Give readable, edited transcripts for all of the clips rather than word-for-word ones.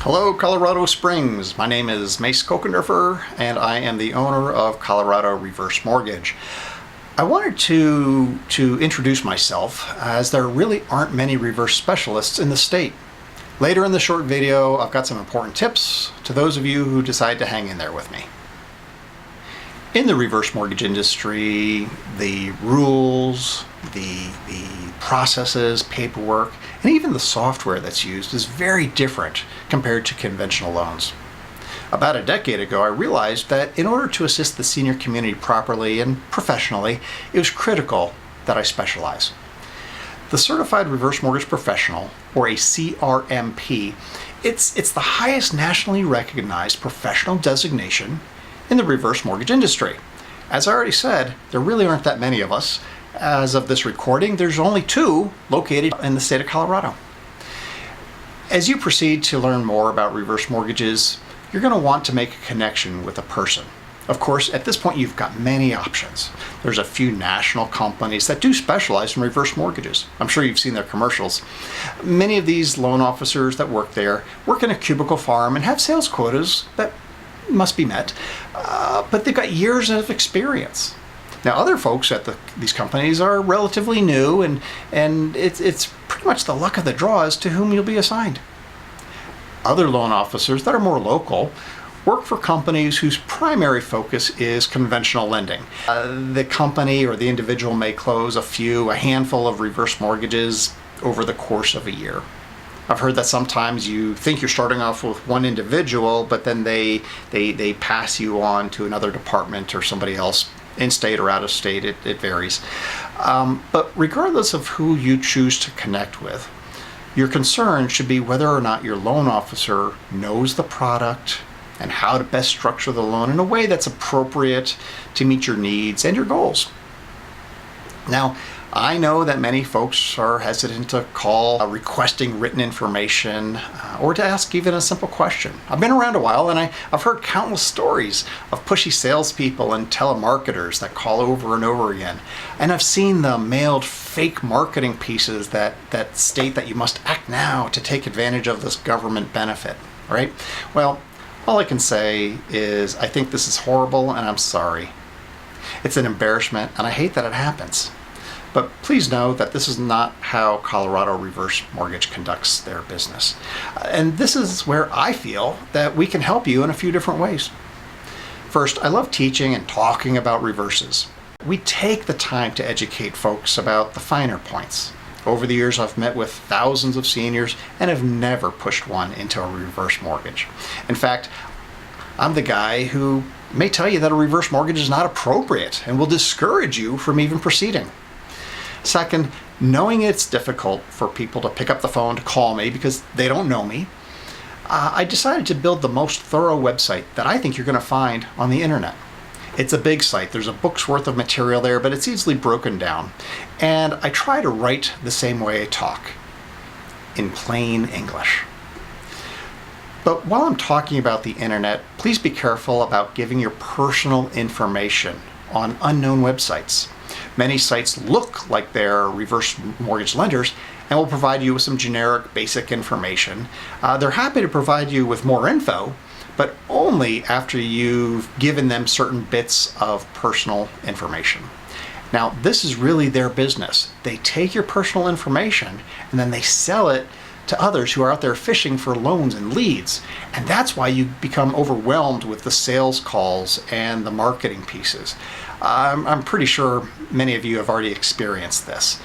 Hello, Colorado Springs. My name is Mace Kochenderfer, and I am the owner of Colorado Reverse Mortgage. I wanted to introduce myself, as there really aren't many reverse specialists in the state. Later in the short video, I've got some important tips to those of you who decide to hang in there with me. In the reverse mortgage industry, the rules, the processes, paperwork, and even the software that's used is very different compared to conventional loans. About a decade ago, I realized that in order to assist the senior community properly and professionally, it was critical that I specialize. The Certified Reverse Mortgage Professional, or a CRMP, it's the highest nationally recognized professional designation in the reverse mortgage industry. As I already said, there really aren't that many of us. As of this recording, there's only 2 located in the state of Colorado. As you proceed to learn more about reverse mortgages, you're going to want to make a connection with a person. Of course, at this point, you've got many options. There's a few national companies that do specialize in reverse mortgages. I'm sure you've seen their commercials. Many of these loan officers that work there work in a cubicle farm and have sales quotas that must be met, but they've got years of experience. Now, other folks at these companies are relatively new, and it's pretty much the luck of the draw as to whom you'll be assigned. Other loan officers that are more local work for companies whose primary focus is conventional lending. The company or the individual may close a handful of reverse mortgages over the course of a year. I've heard that sometimes you think you're starting off with one individual, but then they pass you on to another department or somebody else, in-state or out-of-state, it varies. But regardless of who you choose to connect with, your concern should be whether or not your loan officer knows the product and how to best structure the loan in a way that's appropriate to meet your needs and your goals. Now, I know that many folks are hesitant to call requesting written information or to ask even a simple question. I've been around a while, and I've heard countless stories of pushy salespeople and telemarketers that call over and over again. And I've seen the mailed fake marketing pieces that state that you must act now to take advantage of this government benefit, right? Well, all I can say is I think this is horrible, and I'm sorry. It's an embarrassment, and I hate that it happens. But please know that this is not how Colorado Reverse Mortgage conducts their business. And this is where I feel that we can help you in a few different ways. First, I love teaching and talking about reverses. We take the time to educate folks about the finer points. Over the years, I've met with thousands of seniors and have never pushed one into a reverse mortgage. In fact, I'm the guy who may tell you that a reverse mortgage is not appropriate and will discourage you from even proceeding. Second, knowing it's difficult for people to pick up the phone to call me because they don't know me, I decided to build the most thorough website that I think you're going to find on the internet. It's a big site. There's a book's worth of material there, but it's easily broken down. And I try to write the same way I talk, in plain English. But while I'm talking about the internet, please be careful about giving your personal information on unknown websites. Many sites look like they're reverse mortgage lenders and will provide you with some generic basic information. They're happy to provide you with more info, but only after you've given them certain bits of personal information. Now, this is really their business. They take your personal information and then they sell it to others who are out there fishing for loans and leads. And that's why you become overwhelmed with the sales calls and the marketing pieces. I'm pretty sure many of you have already experienced this.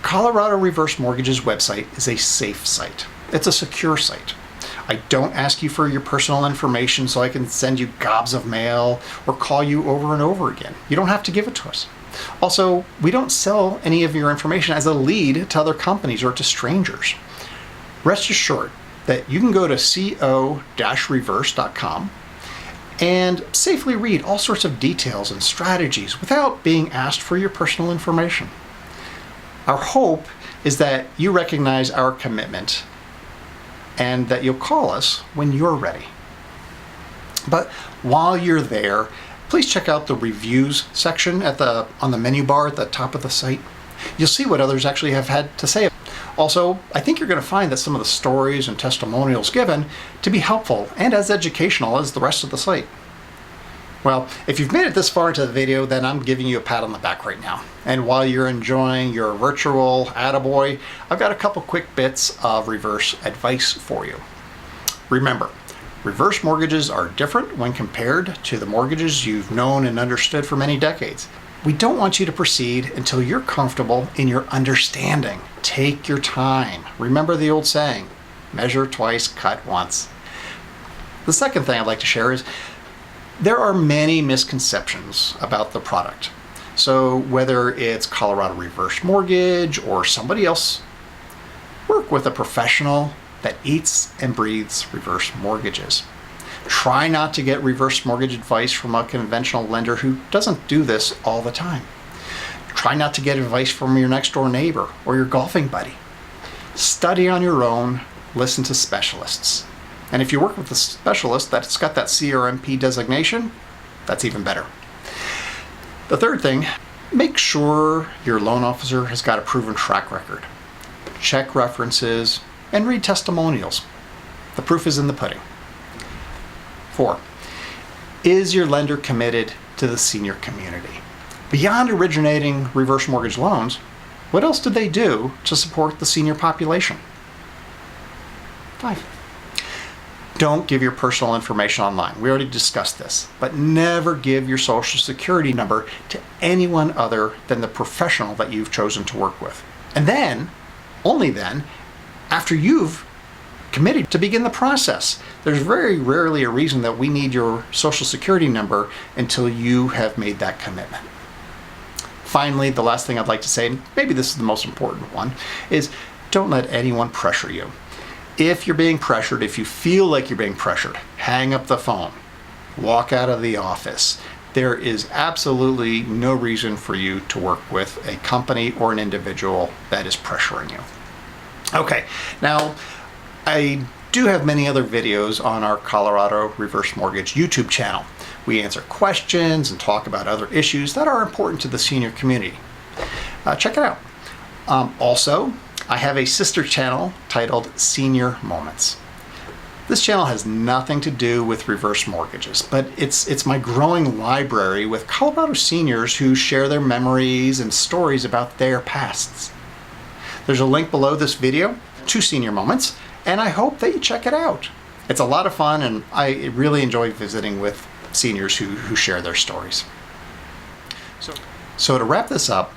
Colorado Reverse Mortgage's website is a safe site. It's a secure site. I don't ask you for your personal information so I can send you gobs of mail or call you over and over again. You don't have to give it to us. Also, we don't sell any of your information as a lead to other companies or to strangers. Rest assured that you can go to co-reverse.com and safely read all sorts of details and strategies without being asked for your personal information. Our hope is that you recognize our commitment and that you'll call us when you're ready. But while you're there, please check out the reviews section on the menu bar at the top of the site. You'll see what others actually have had to say. Also, I think you're going to find that some of the stories and testimonials given to be helpful and as educational as the rest of the site. Well, if you've made it this far into the video, then I'm giving you a pat on the back right now. And while you're enjoying your virtual attaboy, I've got a couple quick bits of reverse advice for you. Remember, reverse mortgages are different when compared to the mortgages you've known and understood for many decades. We don't want you to proceed until you're comfortable in your understanding. Take your time. Remember the old saying, measure twice, cut once. The second thing I'd like to share is there are many misconceptions about the product. So whether it's Colorado Reverse Mortgage or somebody else, work with a professional that eats and breathes reverse mortgages. Try not to get reverse mortgage advice from a conventional lender who doesn't do this all the time. Try not to get advice from your next door neighbor or your golfing buddy. Study on your own, listen to specialists. And if you work with a specialist that's got that CRMP designation, that's even better. The third thing, make sure your loan officer has got a proven track record. Check references and read testimonials. The proof is in the pudding. 4, is your lender committed to the senior community? Beyond originating reverse mortgage loans, what else did they do to support the senior population? 5, don't give your personal information online. We already discussed this, but never give your social security number to anyone other than the professional that you've chosen to work with. And then, only then, after you've committed to begin the process. There's very rarely a reason that we need your social security number until you have made that commitment. Finally, the last thing I'd like to say, and maybe this is the most important one, is don't let anyone pressure you. If you're being pressured, if you feel like you're being pressured, hang up the phone, walk out of the office. There is absolutely no reason for you to work with a company or an individual that is pressuring you. Okay, now I do have many other videos on our Colorado Reverse Mortgage YouTube channel. We answer questions and talk about other issues that are important to the senior community. Check it out. Also, I have a sister channel titled Senior Moments. This channel has nothing to do with reverse mortgages, but it's my growing library with Colorado seniors who share their memories and stories about their pasts. There's a link below this video to Senior Moments, and I hope that you check it out. It's a lot of fun, and I really enjoy visiting with seniors who share their stories. So to wrap this up,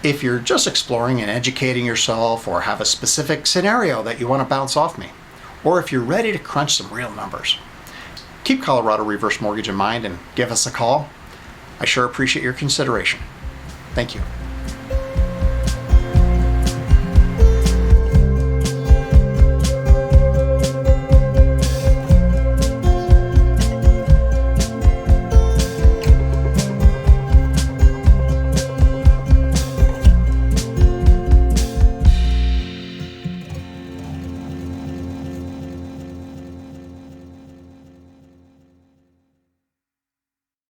if you're just exploring and educating yourself or have a specific scenario that you want to bounce off me, or if you're ready to crunch some real numbers, keep Colorado Reverse Mortgage in mind and give us a call. I sure appreciate your consideration. Thank you.